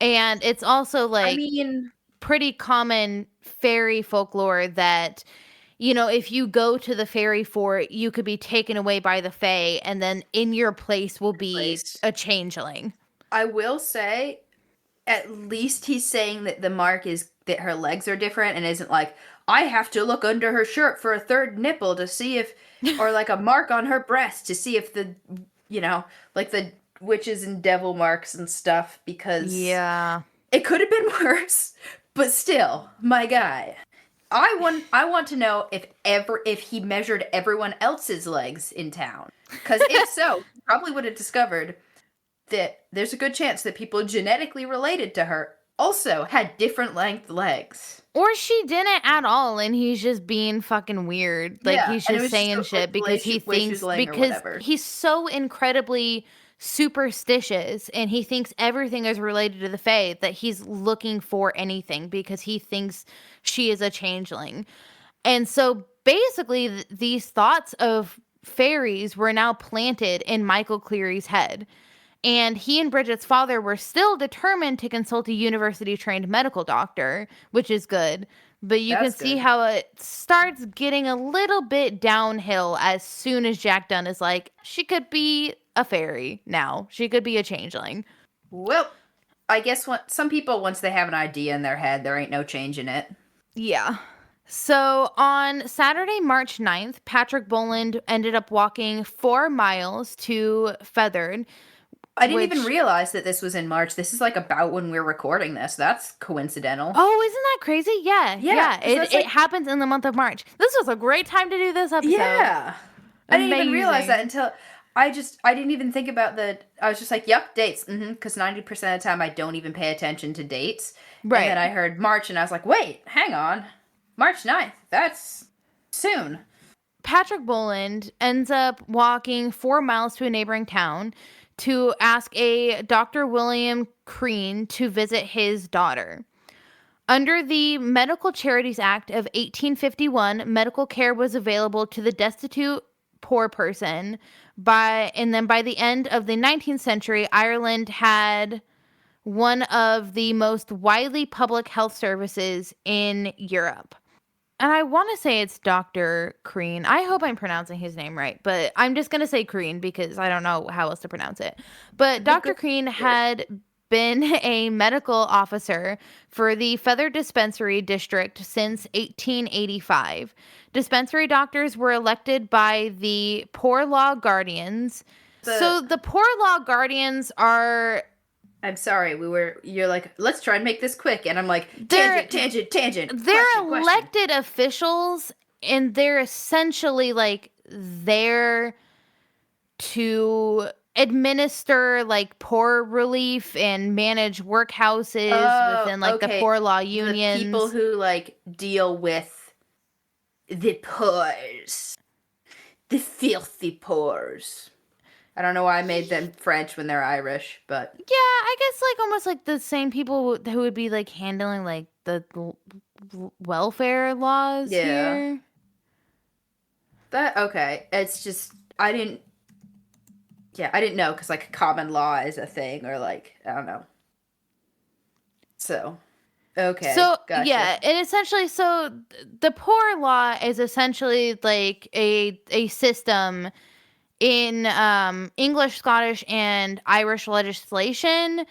And it's also I like mean, pretty common fairy folklore that, you know, if you go to the fairy fort, you could be taken away by the fae, and then in your place will be place. a changeling. I will say, at least he's saying that the mark is that her legs are different and isn't like, I have to look under her shirt for a third nipple to see if, or like a mark on her breast to see if the, you know, like the witches and devil marks and stuff, because Yeah. it could have been worse, but still, my guy. I want to know if he measured everyone else's legs in town. Cuz if so, he probably would have discovered that there's a good chance that people genetically related to her also had different length legs. Or she didn't at all, and he's just being fucking weird. Like Yeah, he's and it just was just saying like shit the way because he she was thinks laying or because whatever. he's so incredibly superstitious and he thinks everything is related to the fae that he's looking for anything because he thinks she is a changeling. And so basically these thoughts of fairies were now planted in Michael Cleary's head. And he and Bridget's father were still determined to consult a university trained medical doctor, which is good. But you can That's see good. how it starts getting a little bit downhill as soon as Jack Dunn is like, she could be a fairy now. She could be a changeling. Well, I guess some people, once they have an idea in their head, there ain't no changing it. Yeah. So on Saturday, March 9th, Patrick Boland ended up walking 4 miles to Feathered, I didn't even which, realize that this was in March. This is like about when we're recording this. That's coincidental. oh, isn't that crazy? Yeah, Yeah, yeah. because that's It like, happens in the month of March. This was a great time to do this episode. yeah. I didn't even realize that Amazing. until I didn't even think about the, I was just like, yep, dates. Because 90% of the time I don't even pay attention to dates. And then Right. I heard March and I was like, wait, hang on. March 9th. That's soon. Patrick Boland ends up walking 4 miles to a neighboring town to ask a Dr. William Crean to visit his daughter. Under the Medical Charities Act of 1851, medical care was available to the destitute poor person. By the end of the 19th century, Ireland had one of the most widely public health services in Europe. And I want to say it's Dr. Crean. I hope I'm pronouncing his name right, but I'm just going to say Crean because I don't know how else to pronounce it. But The Dr. good Crean here. had been a medical officer for the Feather Dispensary District since 1885. Dispensary doctors were elected by the Poor Law Guardians. The So the Poor Law Guardians are I'm sorry, you're like, let's try and make this quick. And I'm like, they're tangent, tangent, tangent. they're Question. elected officials and they're essentially like there to administer like poor relief and manage workhouses Oh, within like the okay. poor law The people unions. who like deal with the pores, the filthy pores. I don't know why I made them French when they're Irish, but Yeah, I guess like almost like the same people who would be like handling like the welfare laws yeah. here. That okay. It's just I didn't know because like common law is a thing or like I don't know. So okay, So gotcha. yeah, and essentially, so the poor law is essentially like a system in English, Scottish, and Irish legislation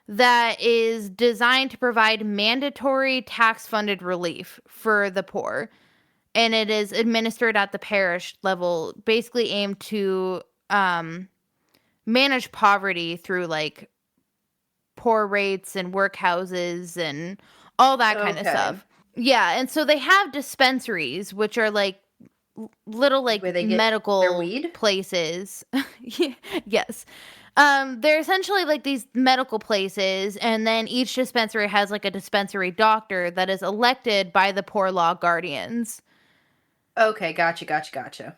that is designed to provide mandatory tax-funded relief for the poor, and it is administered at the parish level, basically aimed to um, manage poverty through like poor rates and workhouses and all that kind of Okay, stuff. Yeah, and so they have dispensaries, which are like little like where they get their medical weed? places. Yes. They're essentially like these medical places, and then each dispensary has like a dispensary doctor that is elected by the poor law guardians. Okay, gotcha.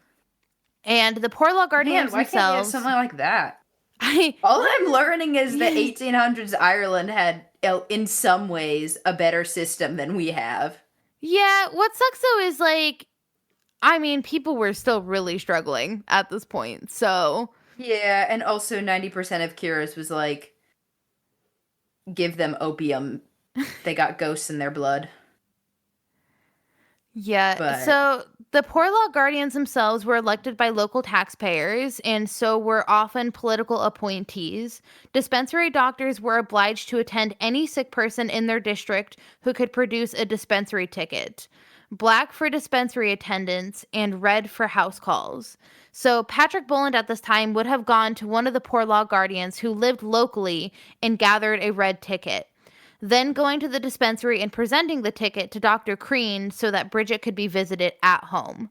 And the poor law Man, guardians why can't we have themselves, something like that? I All I'm learning is that 1800s Ireland had, in some ways, a better system than we have. yeah, what sucks though is like I mean, people were still really struggling at this point. So, Yeah, and also 90% of cures was like, give them opium. They got ghosts in their blood. yeah. But, So, the poor law guardians themselves were elected by local taxpayers and so were often political appointees. Dispensary doctors were obliged to attend any sick person in their district who could produce a dispensary ticket. Black for dispensary attendance and red for house calls. So, Patrick Boland at this time would have gone to one of the poor law guardians who lived locally and gathered a red ticket. Then going to the dispensary and presenting the ticket to Dr. Crean so that Bridget could be visited at home.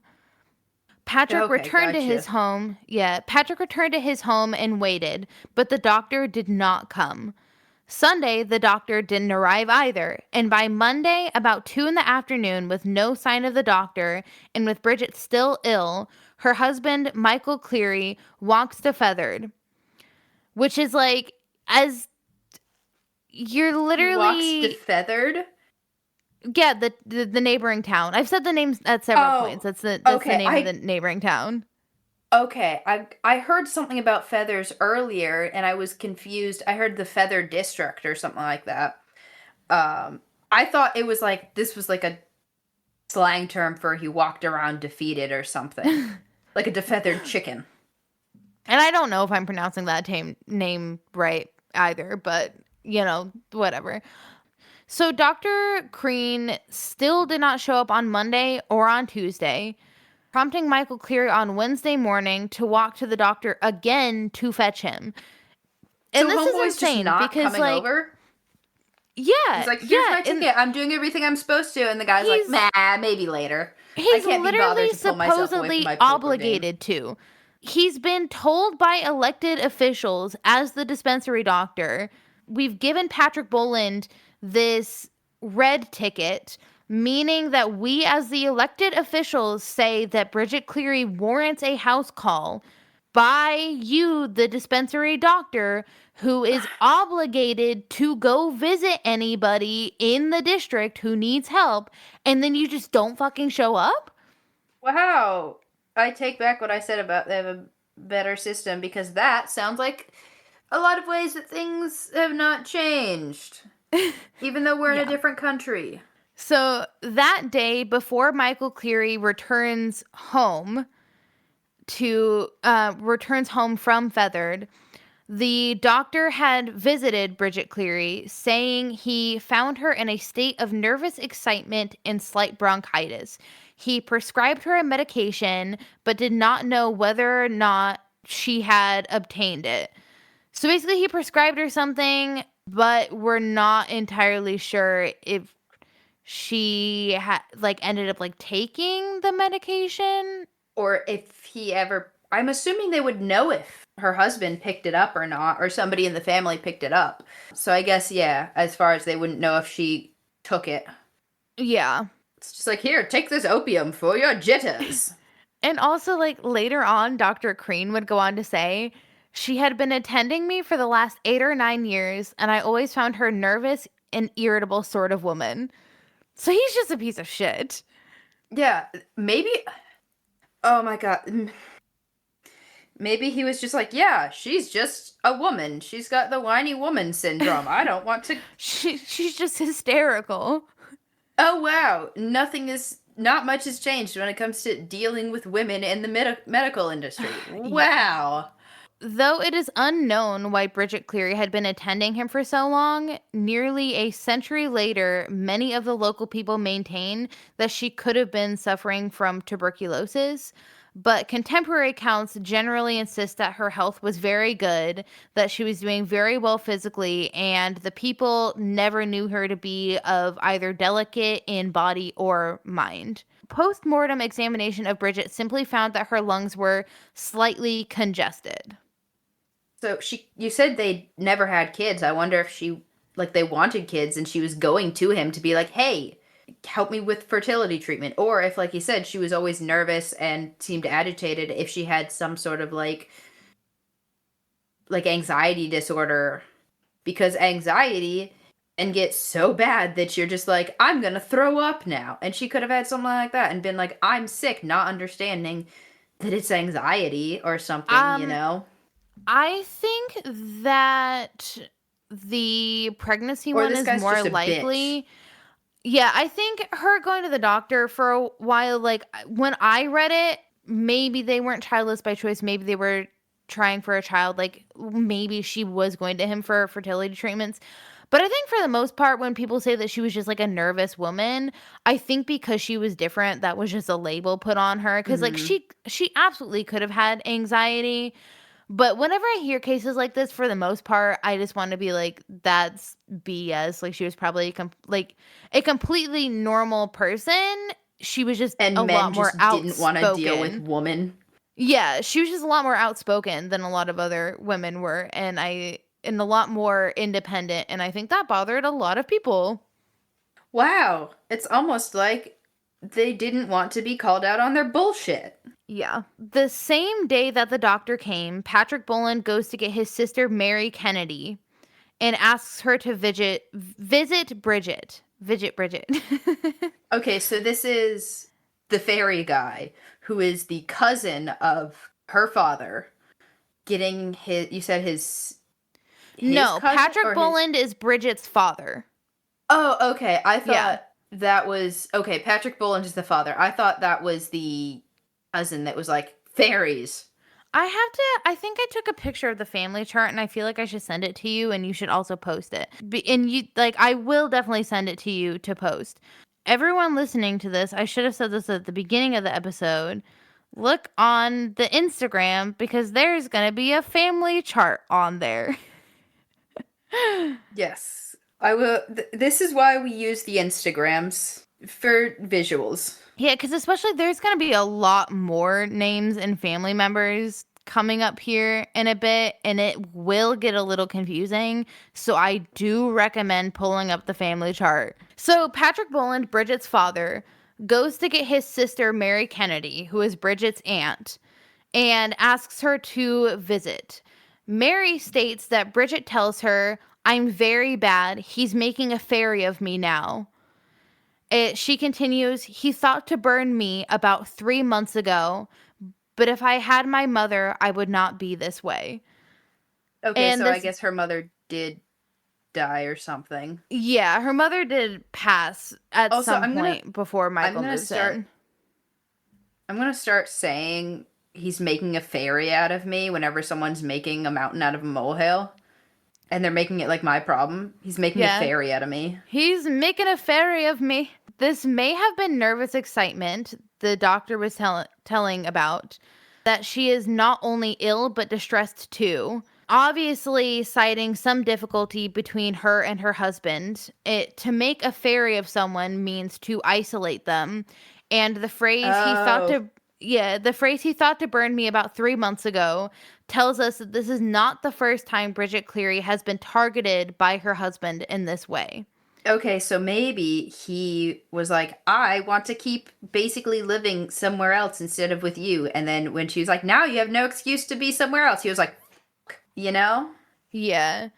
Patrick okay, returned to his gotcha. home. Yeah, Patrick returned to his home and waited, but the doctor did not come. Sunday, the doctor didn't arrive either, and by Monday, about 2 in the afternoon, with no sign of the doctor, and with Bridget still ill, her husband, Michael Cleary, walks to Feathered, which is like, as you're He walks literally defeathered. yeah, the neighboring town. I've said the names at several points. Oh, That's the okay. name of the neighboring town. Okay. I heard something about feathers earlier, and I was confused. I heard the feather district or something like that. Um, I thought it was like this was like a slang term for he walked around defeated or something, And like a defeathered chicken. I don't know if I'm pronouncing that name right either, but whatever. So Dr. Crean still did not show up on Monday or on Tuesday, prompting Michael Cleary on Wednesday morning to walk to the doctor again to fetch him. And So this is homeboy's just insane not because coming like over. He's yeah, like, "Here's yeah, my and ticket. I'm doing everything I'm supposed to." And the guy's like, he's "Nah, maybe later. I He's can't be bothered literally to pull myself away from supposedly my poker game." obligated to. He's been told by elected officials as the dispensary doctor, we've given Patrick Boland this red ticket, meaning that we, as the elected officials, say that Bridget Cleary warrants a house call by you, the dispensary doctor, who is obligated to go visit anybody in the district who needs help, and then you just don't fucking show up? Wow. I take back what I said about they have a better system because that sounds like a lot of ways that things have not changed, even though we're in a Yeah. different country. So that day before Michael Cleary returns home from Feathered, the doctor had visited Bridget Cleary, saying he found her in a state of nervous excitement and slight bronchitis. He prescribed her a medication, but did not know whether or not she had obtained it. So basically, he prescribed her something, but we're not entirely sure if she had like ended up like taking the medication. Or if he ever, I'm assuming they would know if her husband picked it up or not, or somebody in the family picked it up. So I guess, yeah, as far as they wouldn't know if she took it. Yeah. It's just like, here, take this opium for your jitters. And also, like later on, Dr. Crean would go on to say She had been attending me for the last 8 or 9 years, and I always found her nervous and irritable sort of woman. So he's just a piece of shit. Yeah, maybe. Oh my god. Maybe he was just like, yeah, she's just a woman. She's got the whiny woman syndrome. I don't want to. She's just hysterical. Oh wow, not much has changed when it comes to dealing with women in the medical industry. Wow. Though it is unknown why Bridget Cleary had been attending him for so long, nearly a century later, many of the local people maintain that she could have been suffering from tuberculosis. But contemporary accounts generally insist that her health was very good, that she was doing very well physically, and the people never knew her to be of either delicate in body or mind. Post-mortem examination of Bridget simply found that her lungs were slightly congested. So you said they never had kids. I wonder if they wanted kids and she was going to him to be like, hey, help me with fertility treatment. Or if, like you said, she was always nervous and seemed agitated, if she had some sort of like anxiety disorder, because anxiety and get so bad that you're just like, I'm gonna throw up now. And she could have had something like that and been like, I'm sick, not understanding that it's anxiety or something, you Um, know? I think that the pregnancy Or one this is guy's more just a bitch. likely. Yeah, I think her going to the doctor for a while, like when I read it, maybe they weren't childless by choice. Maybe they were trying for a child. Like maybe she was going to him for fertility treatments. But I think for the most part, when people say that she was just like a nervous woman, I think because she was different, that was just a label put on her. Because like Hmm. she absolutely could have had anxiety, but whenever I hear cases like this, for the most part, I just want to be like, that's BS. Like, she was probably like a completely normal person. She was just a And lot men more just didn't want to deal with outspoken. woman. Yeah, she was just a lot more outspoken than a lot of other women were. And a lot more independent. And I think that bothered a lot of people. Wow. It's almost like they didn't want to be called out on their bullshit. Yeah. The same day that the doctor came, Patrick Boland goes to get his sister, Mary Kennedy, and asks her to visit Bridget. Visit Bridget. Okay, so this is the fairy guy who is the cousin of her father getting you said his No, cousin Patrick or his. Boland is Bridget's father. Oh, okay. I Yeah. thought that was okay. Patrick Boland is the father. I thought that was the cousin that was like fairies. I think I took a picture of the family chart and I feel like I should send it to you and you should also post it. And you, like, I will definitely send it to you to post. Everyone listening to this, I should have said this at the beginning of the episode. Look on the Instagram because there's going to be a family chart on there. Yes, I will. This is why we use the Instagrams for visuals. Yeah, because especially there's going to be a lot more names and family members coming up here in a bit, and it will get a little confusing. So I do recommend pulling up the family chart. So Patrick Boland, Bridget's father, goes to get his sister, Mary Kennedy, who is Bridget's aunt, and asks her to visit. Mary states that Bridget tells her, I'm very bad. He's making a fairy of me now. She continues, he thought to burn me about 3 months ago, but if I had my mother, I would not be this way. Okay, And so I this, guess her mother did die or something. yeah, her mother did pass at Also, some point before I'm Michael gonna moves start in. I'm gonna start saying he's making a fairy out of me whenever someone's making a mountain out of a molehill and they're making it like my problem. He's making a Yeah, fairy out of me. he's making a fairy of me. This may have been nervous excitement the doctor was telling about, that she is not only ill but distressed too. Obviously, citing some difficulty between her and her husband. To make a fairy of someone means to isolate them. And Oh, the phrase he thought to burn me about 3 months ago tells us that this is not the first time Bridget Cleary has been targeted by her husband in this way. okay, so maybe he was like, I want to keep basically living somewhere else instead of with you. And then when she was like, now you have no excuse to be somewhere else, he was like, you know? Yeah.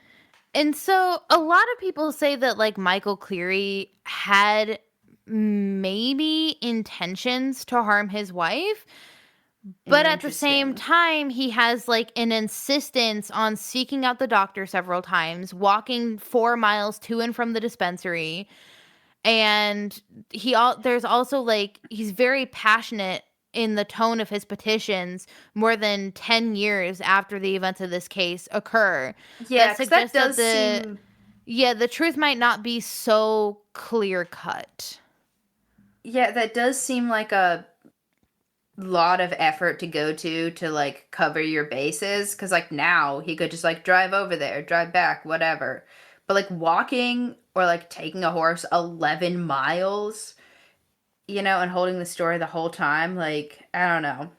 And so a lot of people say that like Michael Cleary had maybe intentions to harm his wife, but at the same Interesting. time he has like an insistence on seeking out the doctor several times, walking 4 miles to and from the dispensary. And there's also like he's very passionate in the tone of his petitions more than 10 years after the events of this case occur, that Yeah, because that suggests that does seem, the truth might not be so clear cut. yeah, that does seem like a lot of effort to go to like cover your bases. Because like now he could just like drive over there, drive back, whatever. But like walking or like taking a horse 11 miles, and holding the story the whole time, like, I don't know.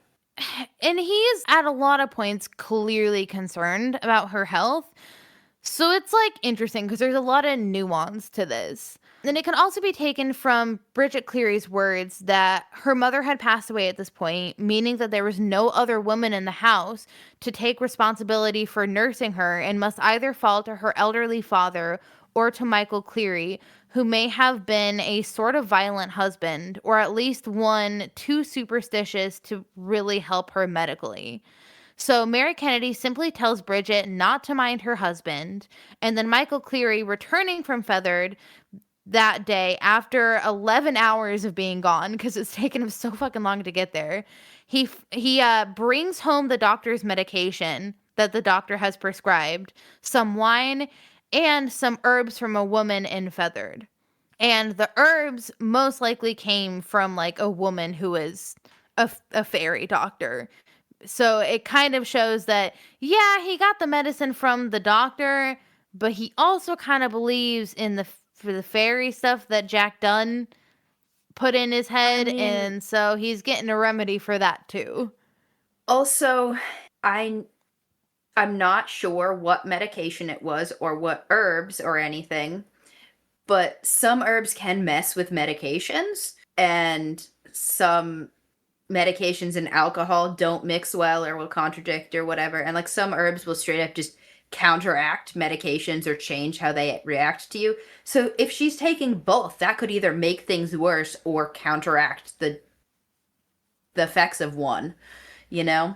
And he is at a lot of points clearly concerned about her health. So it's like interesting because there's a lot of nuance to this. And it can also be taken from Bridget Cleary's words that her mother had passed away at this point, meaning that there was no other woman in the house to take responsibility for nursing her and must either fall to her elderly father or to Michael Cleary, who may have been a sort of violent husband, or at least one too superstitious to really help her medically. So Mary Kennedy simply tells Bridget not to mind her husband, and then Michael Cleary, returning from Feathered that day after 11 hours of being gone because it's taken him so fucking long to get there, he brings home the doctor's medication that the doctor has prescribed, some wine, and some herbs from a woman in Feathered. And the herbs most likely came from like a woman who is a fairy doctor. So it kind of shows that, yeah, he got the medicine from the doctor, but he also kind of believes in for the fairy stuff that Jack Dunn put in his I head, mean, and so he's getting a remedy for that too. also, I I'm not sure what medication it was or what herbs or anything, but some herbs can mess with medications, and some medications and alcohol don't mix well or will contradict or whatever. And like some herbs will straight up just counteract medications or change how they react to you. So if she's taking both, that could either make things worse or counteract the effects of one, you know?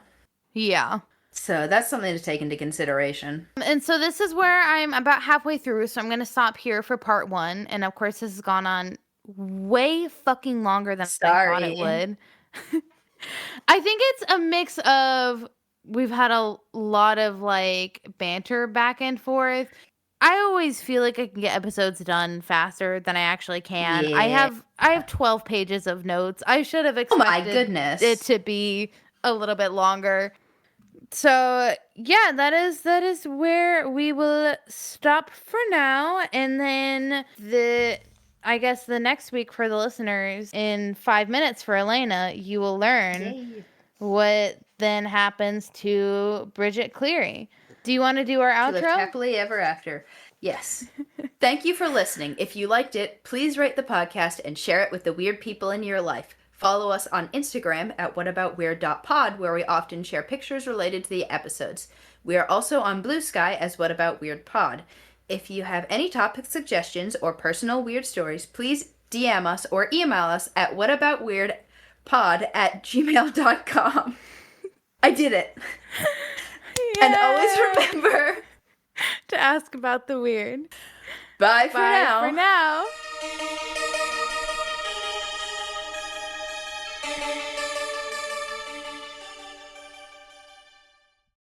Yeah. So that's something to take into consideration. And so this is where I'm about halfway through, so I'm going to stop here for part 1. And of course, this has gone on way fucking longer than I thought it Sorry. would. I think it's a mix of we've had a lot of like banter back and forth. I always feel like I can get episodes done faster than I actually can. Yeah. I have 12 pages of notes. I should have Oh my expected it goodness. to be a little bit longer. So, yeah, that is where we will stop for now, and then the I guess the next week for the listeners in 5 minutes for Elena, you will learn Yay. what then happens to Bridget Cleary. Do you want to do our She lived outro? happily ever after. Yes. Thank you for listening. If you liked it, please rate the podcast and share it with the weird people in your life. Follow us on Instagram at whataboutweird.pod, where we often share pictures related to the episodes. We are also on Blue Sky as What About Weird Pod. If you have any topic suggestions or personal weird stories, please DM us or email us at whataboutweirdpod@gmail.com. I did it. And always Yeah. remember, To ask about the weird. bye for Bye for now. now.